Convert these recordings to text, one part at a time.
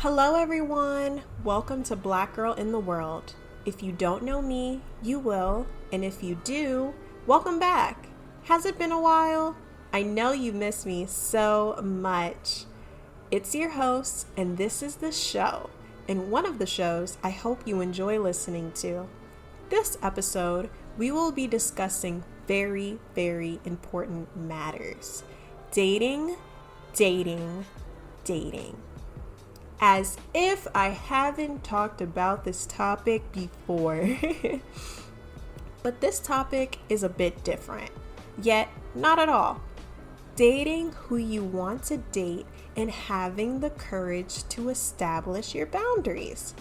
Hello, everyone. Welcome to Black Girl in the World. If you don't know me, you will. And if you do, welcome back. Has it been a while? I know you miss me so much. It's your host, and this is the show. And one of the shows I hope you enjoy listening to. This episode, we will be discussing very, very important matters. Dating. As if I haven't talked about this topic before. But this topic is a bit different, yet not at all. Dating who you want to date and having the courage to establish your boundaries.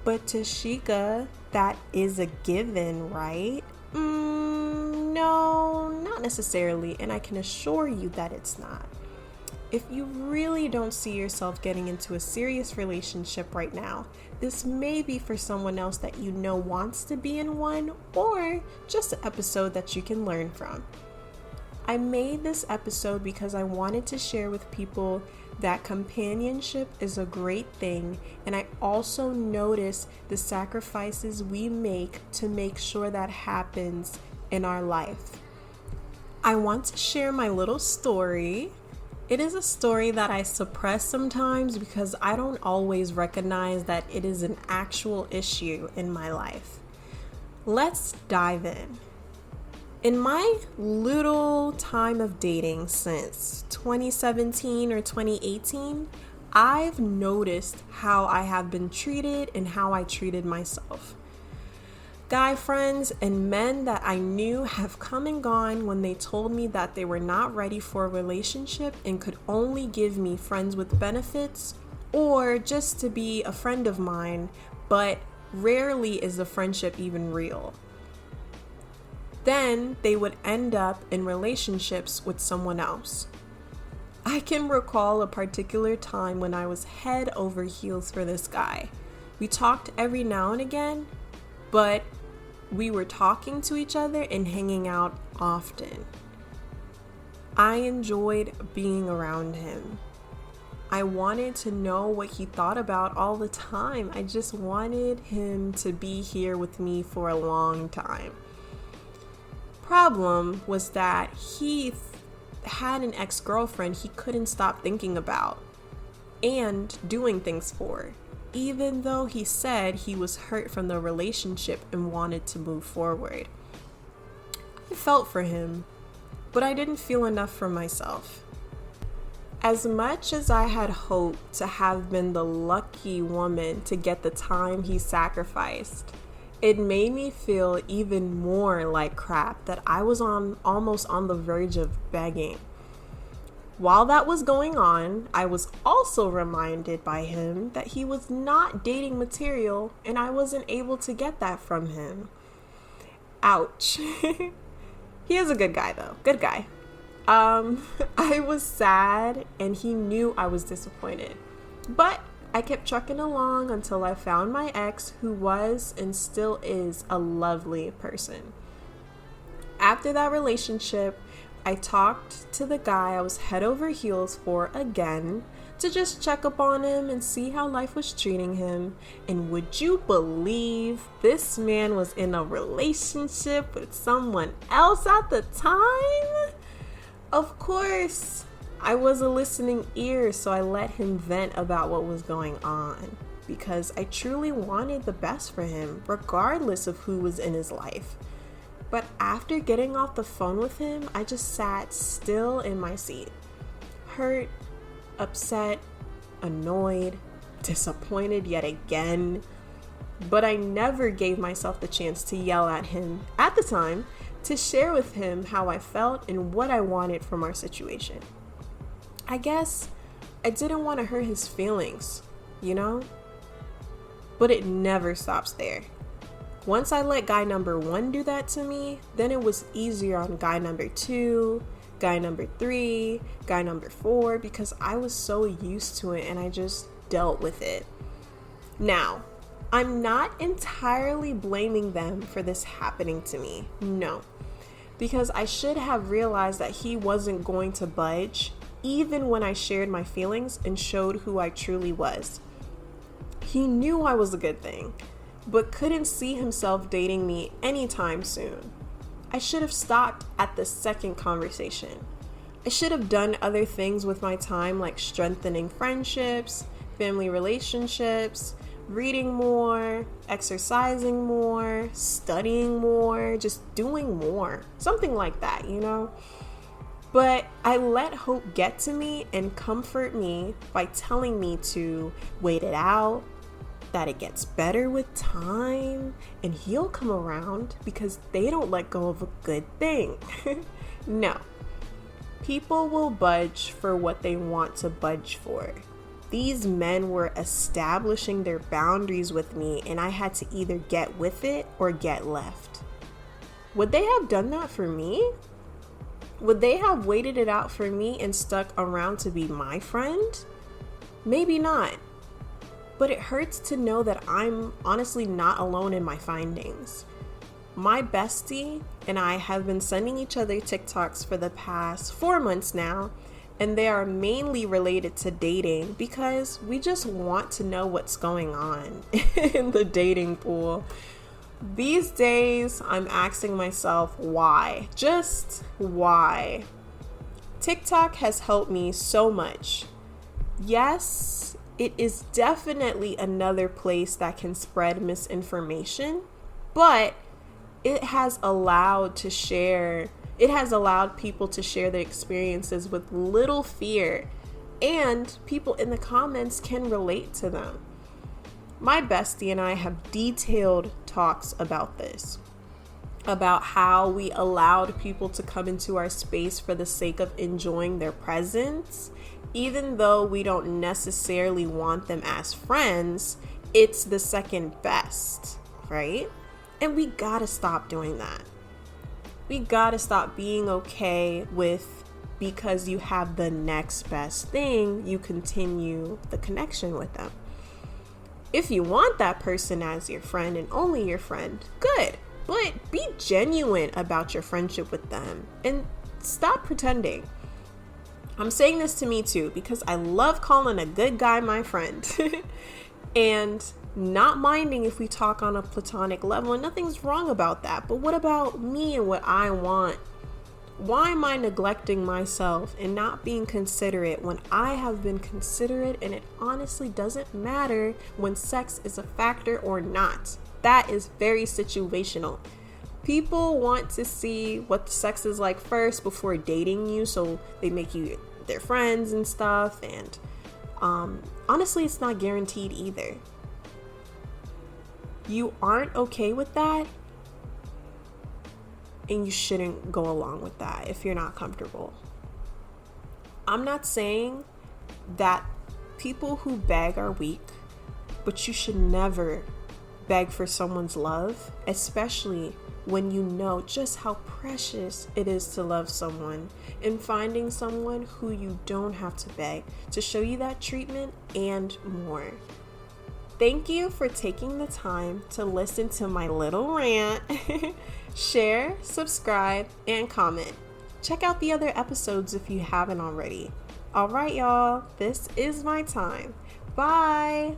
But Tashika, that is a given, right? No, not necessarily, and I can assure you that it's not. If you really don't see yourself getting into a serious relationship right now, this may be for someone else that you know wants to be in one, or just an episode that you can learn from. I made this episode because I wanted to share with people that companionship is a great thing, and I also notice the sacrifices we make to make sure that happens in our life. I want to share my little story. It is a story that I suppress sometimes because I don't always recognize that it is an actual issue in my life. Let's dive in. In my little time of dating since 2017 or 2018, I've noticed how I have been treated and how I treated myself. Guy friends and men that I knew have come and gone when they told me that they were not ready for a relationship and could only give me friends with benefits or just to be a friend of mine, but rarely is the friendship even real. Then they would end up in relationships with someone else. I can recall a particular time when I was head over heels for this guy. We talked every now and again, but we were talking to each other and hanging out often. I enjoyed being around him. I wanted to know what he thought about all the time. I just wanted him to be here with me for a long time. Problem was that he had an ex-girlfriend he couldn't stop thinking about and doing things for, even though he said he was hurt from the relationship and wanted to move forward. I felt for him, but I didn't feel enough for myself. As much as I had hoped to have been the lucky woman to get the time he sacrificed, it made me feel even more like crap that I was almost on the verge of begging. While that was going on, I was also reminded by him that he was not dating material and I wasn't able to get that from him. Ouch. He is a good guy though. Good guy. I was sad and he knew I was disappointed. But I kept trucking along until I found my ex, who was and still is a lovely person. After that relationship, I talked to the guy I was head over heels for again to just check up on him and see how life was treating him. And would you believe this man was in a relationship with someone else at the time? Of course, I was a listening ear, so I let him vent about what was going on because I truly wanted the best for him, regardless of who was in his life. But after getting off the phone with him, I just sat still in my seat, hurt, upset, annoyed, disappointed yet again. But I never gave myself the chance to yell at him at the time, to share with him how I felt and what I wanted from our situation. I guess I didn't want to hurt his feelings, you know? But it never stops there. Once I let guy number 1 do that to me, then it was easier on guy number 2, guy number 3, guy number 4, because I was so used to it and I just dealt with it. Now, I'm not entirely blaming them for this happening to me, no. Because I should have realized that he wasn't going to budge even when I shared my feelings and showed who I truly was. He knew I was a good thing, but couldn't see himself dating me anytime soon. I should have stopped at the second conversation. I should have done other things with my time, like strengthening friendships, family relationships, reading more, exercising more, studying more, just doing more. Something like that, you know? But I let hope get to me and comfort me by telling me to wait it out, that it gets better with time, and he'll come around, because they don't let go of a good thing. No. People will budge for what they want to budge for. These men were establishing their boundaries with me, and I had to either get with it or get left. Would they have done that for me? Would they have waited it out for me and stuck around to be my friend? Maybe not. But it hurts to know that I'm honestly not alone in my findings. My bestie and I have been sending each other TikToks for the past 4 months now, and they are mainly related to dating because we just want to know what's going on in the dating pool. These days, I'm asking myself why. Just why? TikTok has helped me so much. Yes, it is definitely another place that can spread misinformation, but it has allowed people to share their experiences with little fear, and people in the comments can relate to them. My bestie and I have detailed talks about this, about how we allowed people to come into our space for the sake of enjoying their presence. Even though we don't necessarily want them as friends, it's the second best, right? And we gotta stop doing that. We gotta stop being okay with, because you have the next best thing, you continue the connection with them. If you want that person as your friend and only your friend, good. But be genuine about your friendship with them and stop pretending. I'm saying this to me too, because I love calling a good guy my friend and not minding if we talk on a platonic level, and nothing's wrong about that. But what about me and what I want? Why am I neglecting myself and not being considerate when I have been considerate? And it honestly doesn't matter when sex is a factor or not. That is very situational. People want to see what the sex is like first before dating you, so they make you their friends and stuff. And honestly, it's not guaranteed either. You aren't okay with that, and you shouldn't go along with that if you're not comfortable. I'm not saying that people who beg are weak, but you should never beg for someone's love, especially when you know just how precious it is to love someone, and finding someone who you don't have to beg to show you that treatment and more. Thank you for taking the time to listen to my little rant. Share, subscribe, and comment. Check out the other episodes if you haven't already. All right, y'all, this is my time. Bye.